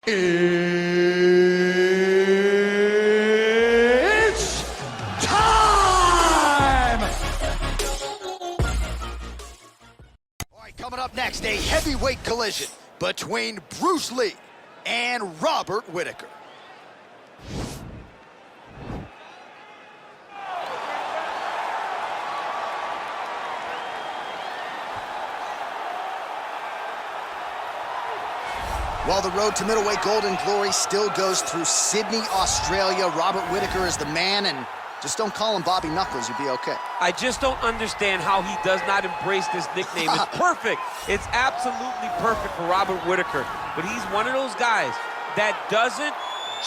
It's time! All right, coming up next, a heavyweight collision between Bruce Lee and Robert Whittaker. While the road to middleweight golden glory still goes through Sydney, Australia, Robert Whittaker is the man, and just don't call him Bobby Knuckles, you'll be okay. I just don't understand how he does not embrace this nickname. It's perfect. It's absolutely perfect for Robert Whittaker. But he's one of those guys that doesn't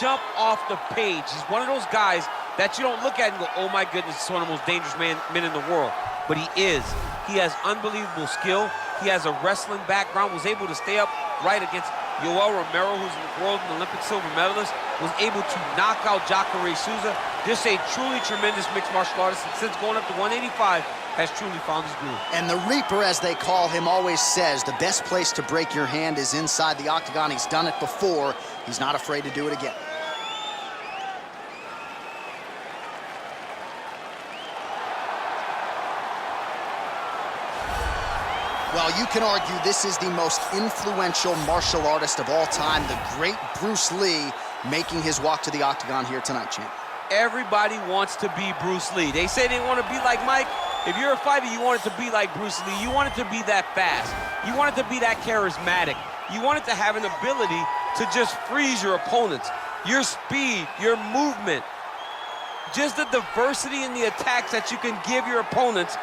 jump off the page. He's one of those guys that you don't look at and go, oh my goodness, it's one of the most dangerous men in the world. But he is. He has unbelievable skill. He has a wrestling background, was able to stay up right against Yoel Romero, who's a world and Olympic silver medalist, was able to knock out Jacare Souza. Just a truly tremendous mixed martial artist, and since going up to 185, has truly found his groove. And the Reaper, as they call him, always says the best place to break your hand is inside the octagon. He's done it before. He's not afraid to do it again. Well, you can argue this is the most influential martial artist of all time, the great Bruce Lee, making his walk to the octagon here tonight, champ. Everybody wants to be Bruce Lee. They say they want to be like Mike. If you're a fighter, you want it to be like Bruce Lee. You want it to be that fast. You want it to be that charismatic. You want it to have an ability to just freeze your opponents. Your speed, your movement, just the diversity in the attacks that you can give your opponents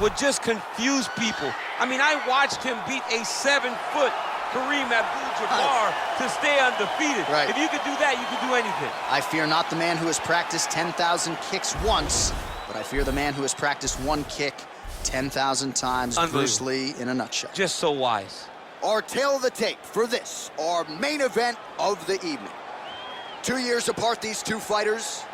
would just confuse people. I mean, I watched him beat a 7-foot Kareem Abdul-Jabbar to stay undefeated. Right. If you could do that, you could do anything. I fear not the man who has practiced 10,000 kicks once, but I fear the man who has practiced one kick 10,000 times. Bruce Lee in a nutshell. Just so wise. Our tail of the tape for this, our main event of the evening. 2 years apart, these two fighters,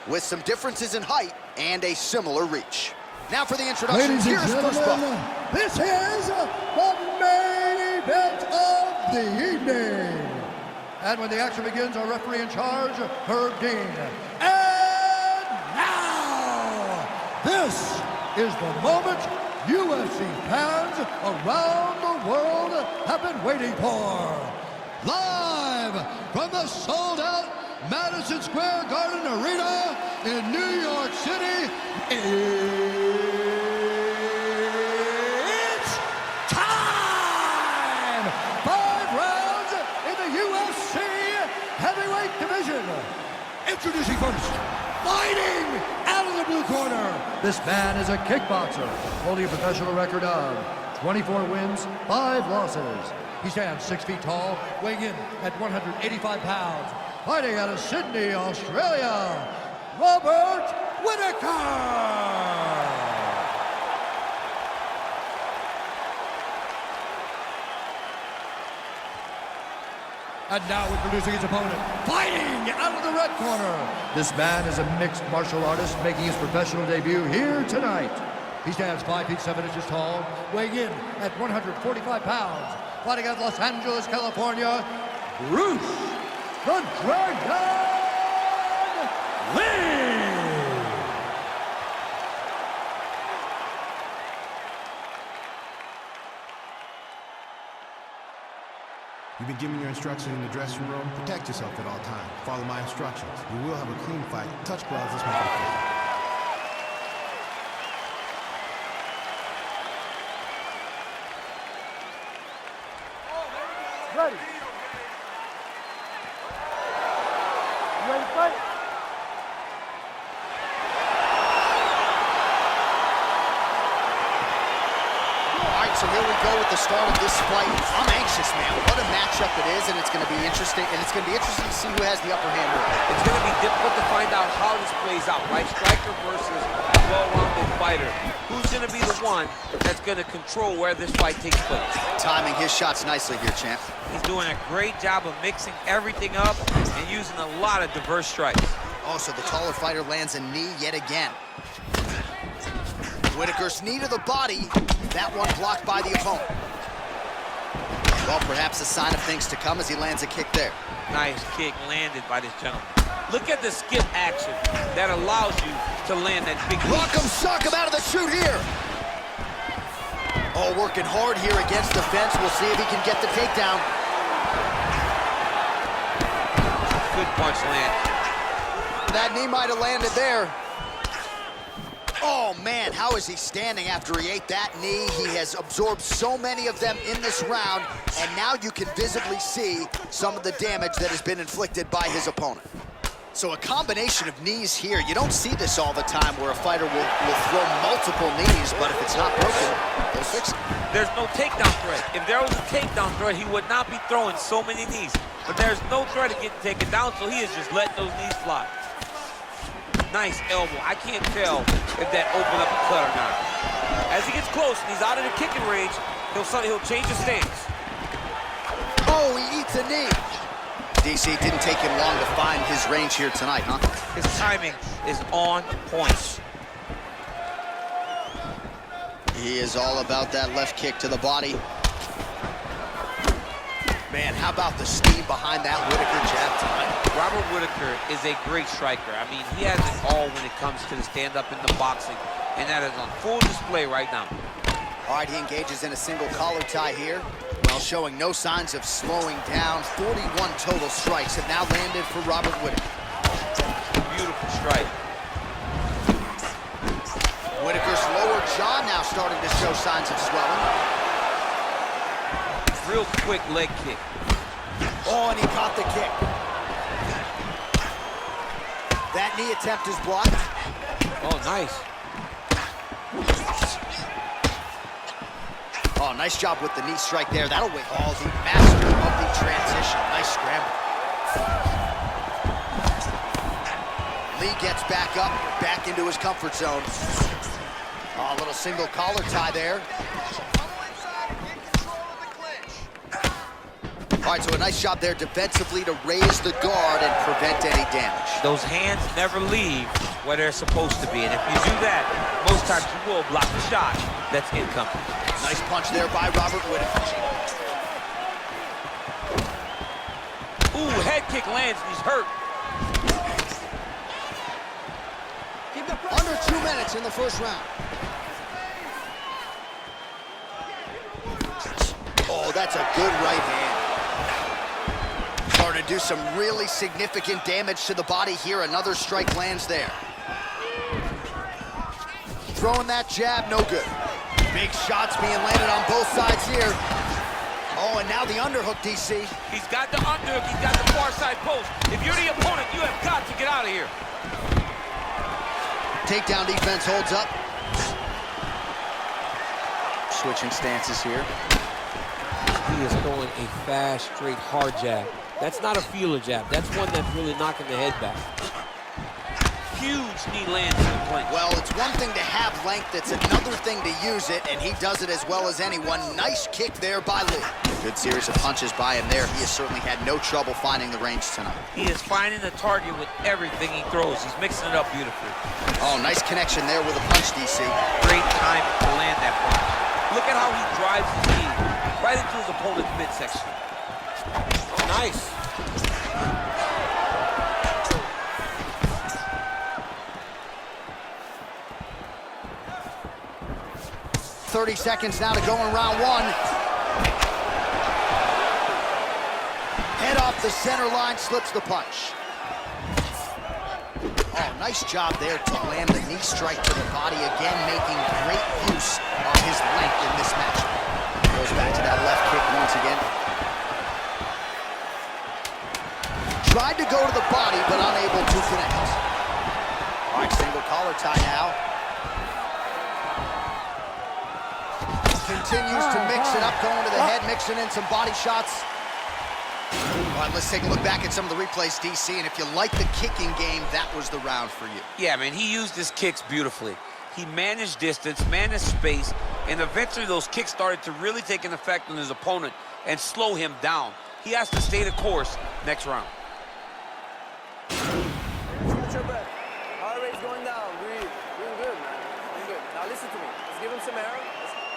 with some differences in height and a similar reach. Now for the introduction, ladies and gentlemen, this is the main event of the evening. And when the action begins, our referee in charge, Herb Dean. And now, this is the moment UFC fans around the world have been waiting for. Live from the sold-out Madison Square Garden Arena in New York City, it's time! 5 rounds in the UFC heavyweight division. Introducing first, fighting out of the blue corner. This man is a kickboxer, holding a professional record of 24 wins, 5 losses. He stands 6 feet tall, weighing in at 185 pounds. Fighting out of Sydney, Australia, Robert Whittaker! And now introducing his opponent, fighting out of the red corner. This man is a mixed martial artist making his professional debut here tonight. He stands 5 feet 7 inches tall, weighing in at 145 pounds. Fighting out of Los Angeles, California, Bruce the Dragon Lee! You've been given your instructions in the dressing room. Protect yourself at all times. Follow my instructions. You will have a clean fight. Touch gloves. Let's make it official. Ready. You ready to fight? So here we go with the start of this fight. I'm anxious, man. What a matchup it is, and it's going to be interesting. And it's going to be interesting to see who has the upper hand. It's going to be difficult to find out how this plays out, right? Striker versus well-rounded fighter. Who's going to be the one that's going to control where this fight takes place? Timing his shots nicely here, champ. He's doing a great job of mixing everything up and using a lot of diverse strikes. Oh, so the taller fighter lands a knee yet again. Whittaker's knee to the body. That one blocked by the opponent. Well, perhaps a sign of things to come as he lands a kick there. Nice kick landed by this gentleman. Look at the skip action that allows you to land that big knee. Rock him, sock him out of the chute here. Oh, working hard here against the fence. We'll see if he can get the takedown. Good punch land. That knee might have landed there. Oh, man, how is he standing after he ate that knee? He has absorbed so many of them in this round, and now you can visibly see some of the damage that has been inflicted by his opponent. So a combination of knees here. You don't see this all the time where a fighter will throw multiple knees, but if it's not broken, they'll fix it. There's no takedown threat. If there was a takedown threat, he would not be throwing so many knees. But there's no threat of getting taken down, so he is just letting those knees fly. Nice elbow. I can't tell if that opened up a cut or not. As he gets close and he's out of the kicking range, he'll change his stance. Oh, he eats a knee. DC, didn't take him long to find his range here tonight, huh? His timing is on point. He is all about that left kick to the body. Man, how about the steam behind that Whittaker jab tonight? Robert Whittaker is a great striker. I mean, he has it all when it comes to the stand-up in the boxing, and that is on full display right now. All right, he engages in a single collar tie here, while showing no signs of slowing down. 41 total strikes have now landed for Robert Whittaker. Beautiful strike. Whittaker's lower jaw now starting to show signs of swelling. Real quick leg kick. Oh, and he caught the kick. That knee attempt is blocked. Oh, nice. Oh, nice job with the knee strike there. That'll wait. Oh, the master of the transition. Nice scramble. Lee gets back up, back into his comfort zone. Oh, a little single collar tie there. All right, so a nice job there defensively to raise the guard and prevent any damage. Those hands never leave where they're supposed to be, and if you do that, most times you will block the shot that's incoming. Nice punch there by Robert Whittaker. Ooh, head kick lands and he's hurt. Under 2 minutes in the first round. Oh, that's a good right hand. Starting to do some really significant damage to the body here. Another strike lands there. Throwing that jab, no good. Big shots being landed on both sides here. Oh, and now the underhook, DC. He's got the underhook, he's got the far side post. If you're the opponent, you have got to get out of here. Takedown defense holds up. Switching stances here. He is throwing a fast, straight, hard jab. That's not a feeler jab. That's one that's really knocking the head back. Huge knee lands in the clinch. Well, it's one thing to have length, it's another thing to use it, and he does it as well as anyone. Nice kick there by Lee. Good series of punches by him there. He has certainly had no trouble finding the range tonight. He is finding the target with everything he throws. He's mixing it up beautifully. Oh, nice connection there with a punch, DC. Great time to land that punch. Look at how he drives his knee right into his opponent's midsection. Nice. .30 seconds now to go in round one. Head off the center line, slips the punch. Oh, nice job there to land the knee strike to the body again, making great use of his length in this match. Goes back to that left kick once again. Tried to go to the body, but unable to connect. All right, single collar tie now. Continues to mix it up, going to the head, mixing in some body shots. All right, let's take a look back at some of the replays, DC, and if you like the kicking game, that was the round for you. Yeah, man, he used his kicks beautifully. He managed distance, managed space, and eventually those kicks started to really take an effect on his opponent and slow him down. He has to stay the course next round. Catch your breath. Heart rate's going down. Breathe. Doing good, man. Doing good. Now listen to me. Let's give him some air.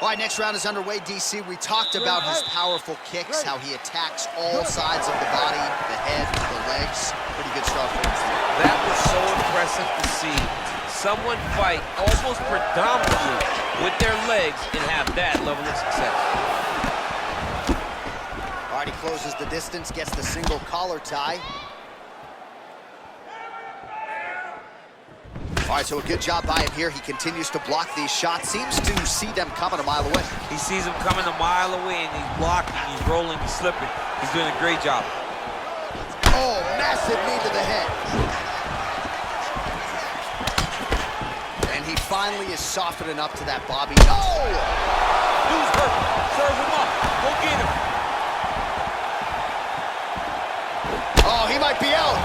All right, next round is underway, DC. We talked about his powerful kicks, how he attacks all sides of the body, the head, the legs. Pretty good start for him. That was so impressive to see. Someone fight almost predominantly with their legs and have that level of success. All right, he closes the distance, gets the single collar tie. All right, so a good job by him here. He continues to block these shots. Seems to see them coming a mile away. He sees them coming a mile away, and he's blocking, he's rolling, he's slipping. He's doing a great job. Oh, massive knee to the head. And he finally is softening up to that Bobby. Oh! Dude's hurt. Serve him up. Go get him. Oh, he might be out.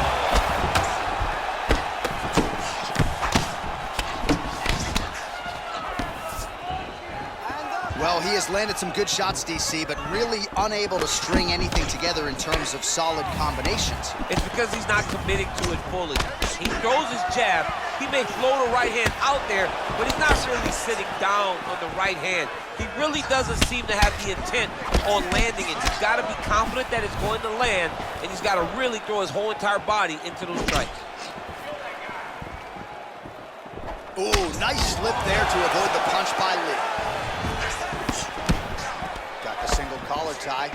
Well, he has landed some good shots, DC, but really unable to string anything together in terms of solid combinations. It's because he's not committing to it fully. He throws his jab. He may float a right hand out there, but he's not really sitting down on the right hand. He really doesn't seem to have the intent on landing it. He's got to be confident that it's going to land, and he's got to really throw his whole entire body into those strikes. Ooh, nice slip there to avoid the punch by Lee. Got the single collar tie.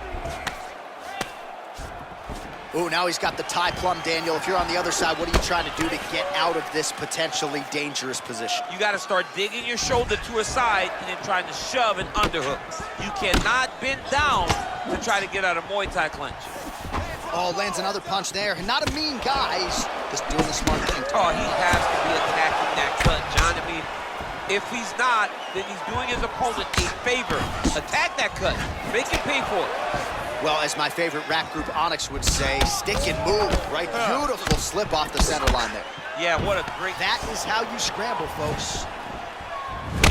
Ooh, now he's got the tie plum, Daniel. If you're on the other side, what are you trying to do to get out of this potentially dangerous position? You got to start digging your shoulder to a side and then trying to shove an underhook. You cannot bend down to try to get out of Muay Thai clinch. Oh, lands another punch there. Not a mean guy. He's just doing the smart thing. Oh, he has to be attacking that cut, John. I mean, if he's not, then he's doing his opponent a favor. Attack that cut. Make him pay for it. Well, as my favorite rap group Onyx would say, stick and move, right? Beautiful slip off the center line there. Yeah, what a great... That is how you scramble, folks.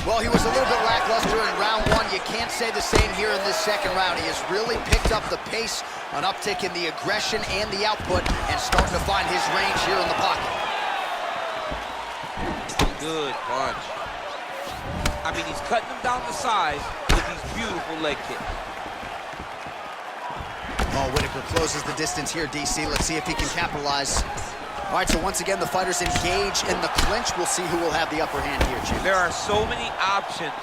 Well, he was a little bit lackluster in round one. You can't say the same here in this second round. He has really picked up the pace, an uptick in the aggression and the output, and starting to find his range here in the pocket. Good punch. I mean, he's cutting him down to size with these beautiful leg kicks. Oh, Whittaker closes the distance here, DC. Let's see if he can capitalize. All right, so once again, the fighters engage in the clinch. We'll see who will have the upper hand here, Jim. There are so many options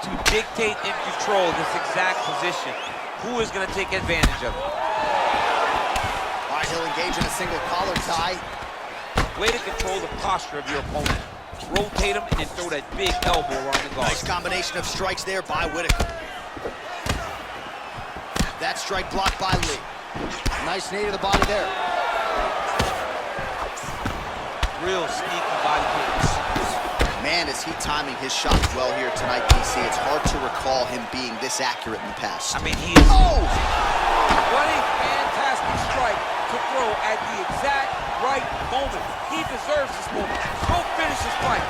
to dictate and control this exact position. Who is going to take advantage of it? All right, he'll engage in a single collar tie. Way to control the posture of your opponent. Rotate him and then throw that big elbow around the guard. Nice combination of strikes there by Whittaker. That strike blocked by Lee. Nice knee to the body there. Real sneaky body kicks. Man, is he timing his shots well here tonight, DC. It's hard to recall him being this accurate in the past. I mean, he is... Oh! What a fantastic strike to throw at the exact right moment. He deserves this moment. Go finish this fight.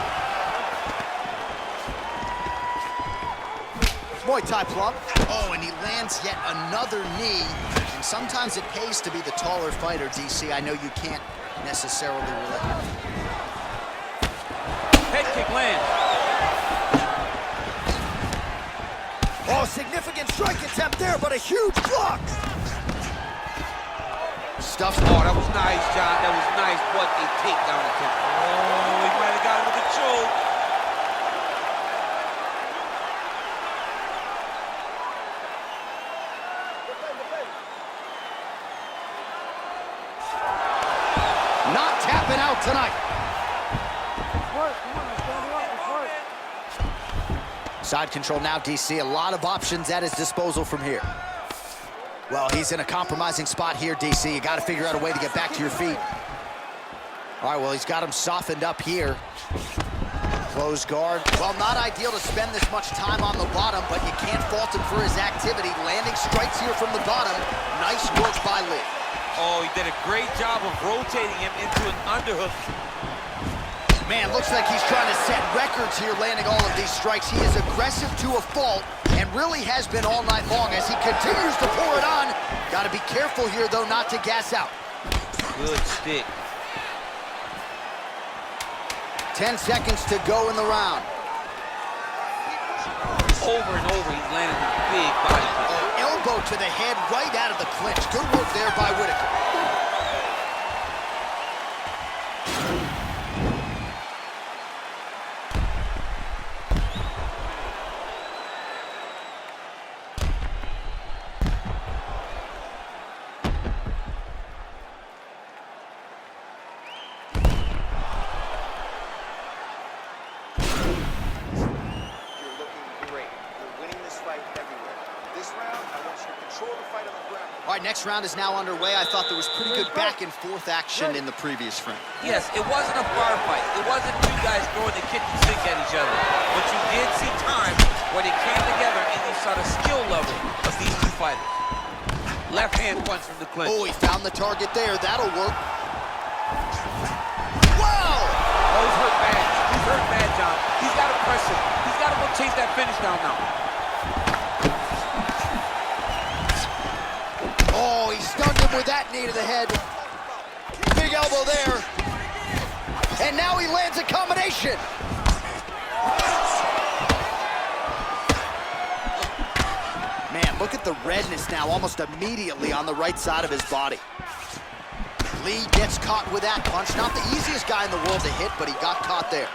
Muay Thai plum. Oh, and he lands yet another knee. And sometimes it pays to be the taller fighter, DC. I know you can't necessarily relate. Head kick lands. Oh, significant strike attempt there, but a huge block. Stuffs. Oh, that was nice, John. That was nice. What a takedown attempt. Oh, he might have got him with a choke. Not tapping out tonight. Side control now, DC. A lot of options at his disposal from here. Well, he's in a compromising spot here, DC. You got to figure out a way to get back to your feet. All right, well, he's got him softened up here. Close guard. Well, not ideal to spend this much time on the bottom, but you can't fault him for his activity. Landing strikes here from the bottom. Nice work by Lee. Oh, he did a great job of rotating him into an underhook. Man, looks like he's trying to set records here, landing all of these strikes. He is aggressive to a fault and really has been all night long as he continues to pour it on. Got to be careful here, though, not to gas out. Good stick. 10 seconds to go in the round. over and over, he's landing these big body kicks. Oh, elbow to the head right out of the clinch. Good work there by Whittaker. All right, next round is now underway. I thought there was pretty good back and forth action in the previous frame. Yes, it wasn't a bar fight. It wasn't two guys throwing the kitchen sink at each other. But you did see times where they came together and you saw the skill level of these two fighters. Left hand punch from the clinch. Oh, he found the target there. That'll work. Whoa! Oh, he's hurt bad. He's hurt bad, John. He's got to press him. He's got to go chase that finish down now. Oh, he stunned him with that knee to the head. Big elbow there. And now he lands a combination. Man, look at the redness now almost immediately on the right side of his body. Lee gets caught with that punch. Not the easiest guy in the world to hit, but he got caught there.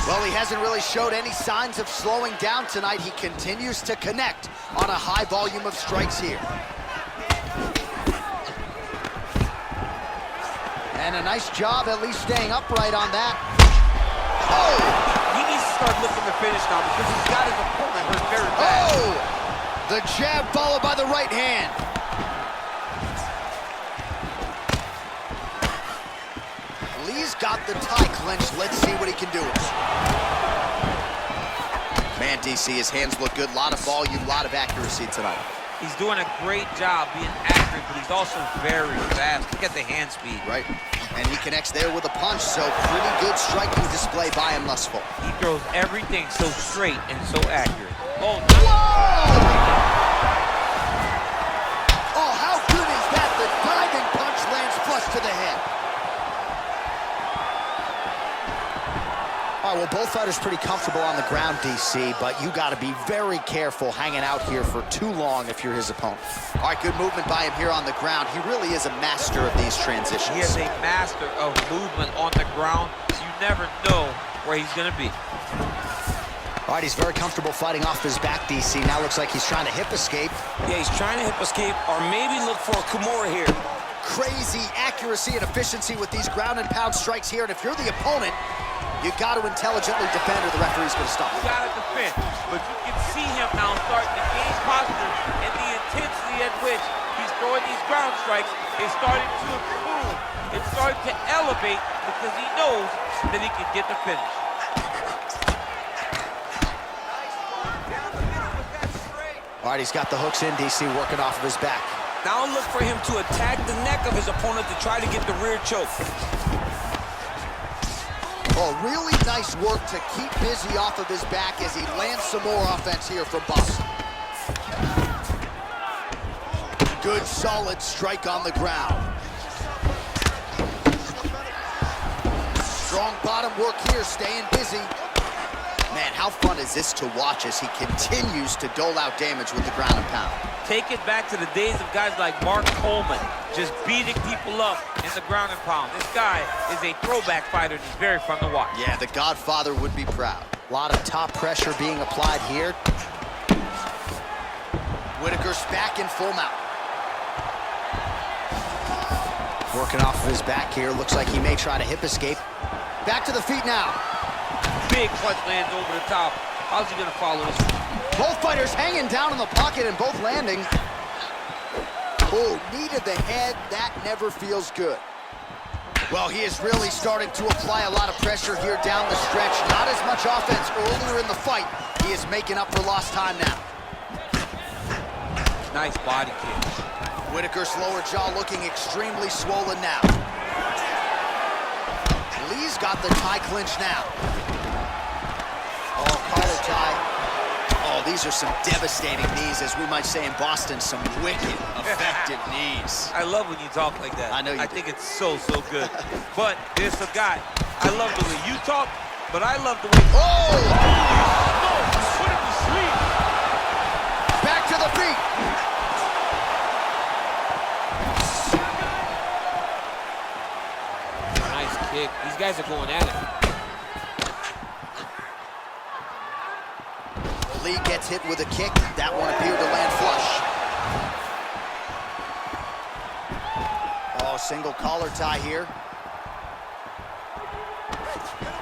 Well, he hasn't really showed any signs of slowing down tonight. He continues to connect on a high volume of strikes here. And a nice job at least staying upright on that. Oh! He needs to start looking to finish now because he's got his opponent hurt very bad. Oh! The jab followed by the right hand. Lee's got the tie clenched. Let's see what he can do. Man, DC, his hands look good. A lot of volume, a lot of accuracy tonight. He's doing a great job being accurate, but he's also very fast. Look at the hand speed. Right. And he connects there with a punch, so pretty good striking display by him thus far. He throws everything so straight and so accurate. Oh, whoa! Oh, how good is that? The diving punch lands flush to the head. All right, well, both fighters pretty comfortable on the ground, DC, but you got to be very careful hanging out here for too long if you're his opponent. All right, good movement by him here on the ground. He really is a master of these transitions. He is a master of movement on the ground. You never know where he's going to be. All right, he's very comfortable fighting off his back, DC. Now looks like he's trying to hip escape. Yeah, he's trying to hip escape or maybe look for a Kimura here. Crazy accuracy and efficiency with these ground and pound strikes here. And if you're the opponent, you got to intelligently defend or the referee's going to stop. You got to defend, but you can see him now starting to gain posture, and the intensity at which he's throwing these ground strikes is starting to improve. It's starting to elevate because he knows that he can get the finish. All right, he's got the hooks in, DC, working off of his back. Now look for him to attack the neck of his opponent to try to get the rear choke. Oh, really nice work to keep busy off of his back as he lands some more offense here from Boston. Good, solid strike on the ground. Strong bottom work here, staying busy. Man, how fun is this to watch as he continues to dole out damage with the ground and pound. Take it back to the days of guys like Mark Coleman, just beating people up in the ground and pound. This guy is a throwback fighter and he's very fun to watch. Yeah, the Godfather would be proud. A lot of top pressure being applied here. Whittaker's back in full mount. Working off of his back here. Looks like he may try to hip escape. Back to the feet now. Big punch lands over the top. How's he gonna follow this? Both fighters hanging down in the pocket and both landing. Oh, knee to the head. That never feels good. Well, he is really starting to apply a lot of pressure here down the stretch. Not as much offense earlier in the fight. He is making up for lost time now. Nice body kick. Whittaker's lower jaw looking extremely swollen now. Lee's got the tie clinch now. Oh, collar tie. Oh, these are some devastating knees, as we might say in Boston, some wicked, effective knees. I love when you talk like that. I know you do. think it's so good. But there's a guy. I love the way you talk, but I love the way... Oh! No, put him to sleep. feet. Nice kick. These guys are going at it. Lee gets hit with a kick. That one appeared to land flush. Oh, single collar tie here.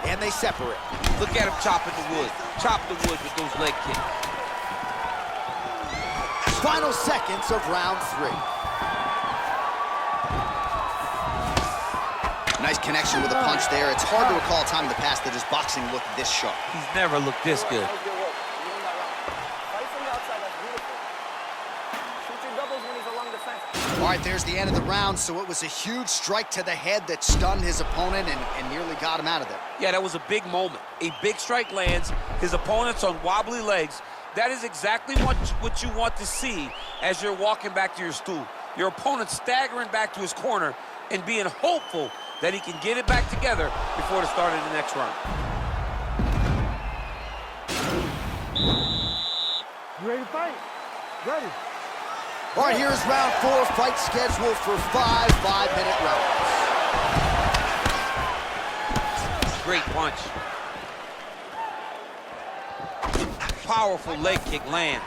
And they separate. Look at him chopping the wood. Chop the wood with those leg kicks. Final seconds of round 3. Nice connection with a punch there. It's hard to recall a time in the past that his boxing looked this sharp. He's never looked this good. All right, there's the end of the round, so it was a huge strike to the head that stunned his opponent and nearly got him out of there. Yeah, that was a big moment. A big strike lands, his opponent's on wobbly legs. That is exactly what you want to see as you're walking back to your stool. Your opponent staggering back to his corner and being hopeful that he can get it back together before the start of the next round. You ready to fight? Ready. All right, here's round 4, fight scheduled for 5 5-minute rounds. Great punch. Powerful leg kick lands.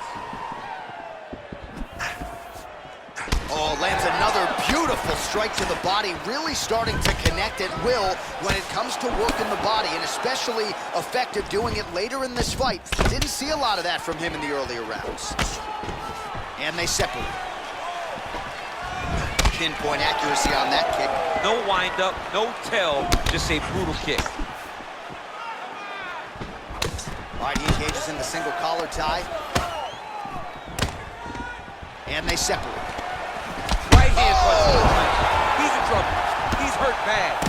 Oh, lands another beautiful strike to the body, really starting to connect at will when it comes to working the body, and especially effective doing it later in this fight. Didn't see a lot of that from him in the earlier rounds. And they separate. Pinpoint accuracy on that kick. No wind-up, no tell, just a brutal kick. All right, he engages in the single collar tie. And they separate. Right hand punch. He's in trouble. He's hurt bad.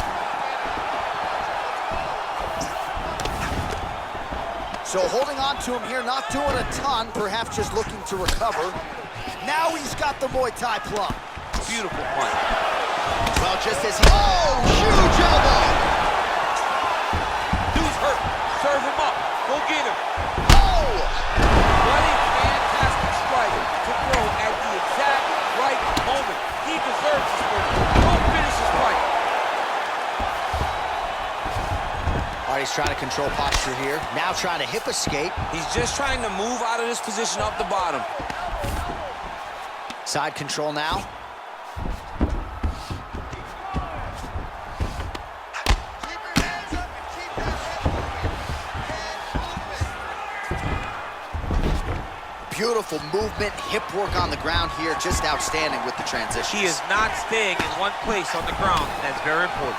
So holding on to him here, not doing a ton, perhaps just looking to recover. Now he's got the Muay Thai plum. Beautiful punch. Well, just as he... Oh, huge elbow! Dude's hurt. Serve him up. Go get him. Oh! What a fantastic strike to throw at the exact right moment. He deserves this win. Go finish his fight. All right, he's trying to control posture here. Now trying to hip escape. He's just trying to move out of this position off the bottom. Side control now. Beautiful movement, hip work on the ground here, just outstanding with the transition. He is not staying in one place on the ground, and that's very important.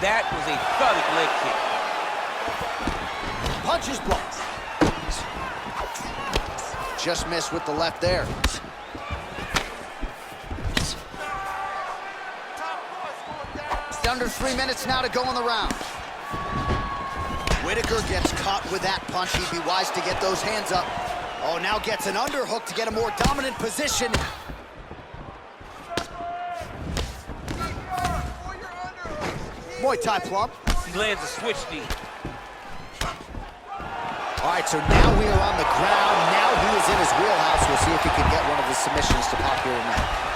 That was a thudding leg kick. Punches blocked. Just missed with the left there. Under 3 minutes now to go in the round. Whittaker gets caught with that punch. He'd be wise to get those hands up. Oh, now gets an underhook to get a more dominant position. Muay Thai plump. He lands a switch knee. All right, so now we are on the ground. Now he is in his wheelhouse. We'll see if he can get one of the submissions to pop here tonight.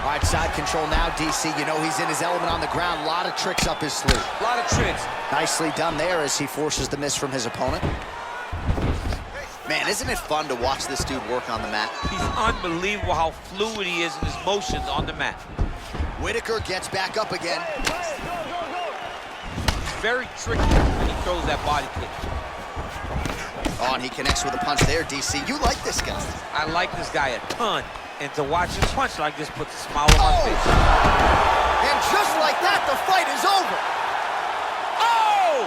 All right, side control now, DC. You know he's in his element on the ground. A lot of tricks up his sleeve. A lot of tricks. Nicely done there as he forces the miss from his opponent. Man, isn't it fun to watch this dude work on the mat? He's unbelievable how fluid he is in his motions on the mat. Whittaker gets back up again. He's very tricky when he throws that body kick. Oh, and he connects with a punch there, DC. You like this guy. I like this guy a ton. And to watch him punch like this puts a smile on my face. And just like that, the fight is over. Oh!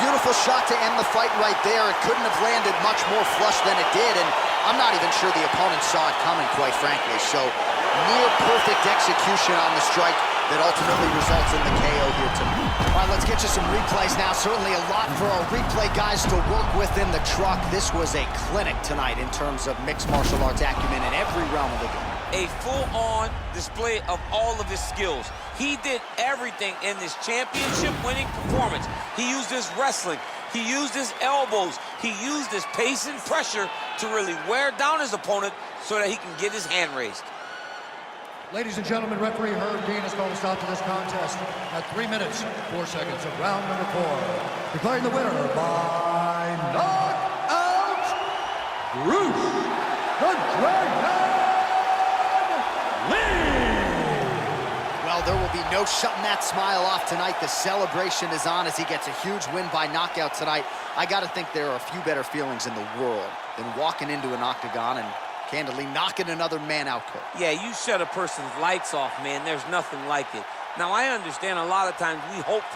Beautiful shot to end the fight right there. It couldn't have landed much more flush than it did, and I'm not even sure the opponent saw it coming, quite frankly. So, near perfect execution on the strike. that ultimately results in the KO here tonight. All right, let's get you some replays now. Certainly a lot for our replay guys to work with in the truck. This was a clinic tonight in terms of mixed martial arts acumen in every realm of the game. A full-on display of all of his skills. He did everything in this championship-winning performance. He used his wrestling. He used his elbows. He used his pace and pressure to really wear down his opponent so that he can get his hand raised. Ladies and gentlemen, referee Herb Dean has called a stop to this contest at 3 minutes, 4 seconds of round number 4. Declaring the winner by knockout, Bruce the Dragon Lee! Well, there will be no shutting that smile off tonight. The celebration is on as he gets a huge win by knockout tonight. I got to think there are a few better feelings in the world than walking into an octagon and candidly knocking another man out cold. Yeah, you shut a person's lights off, man. There's nothing like it. Now, I understand a lot of times we hope for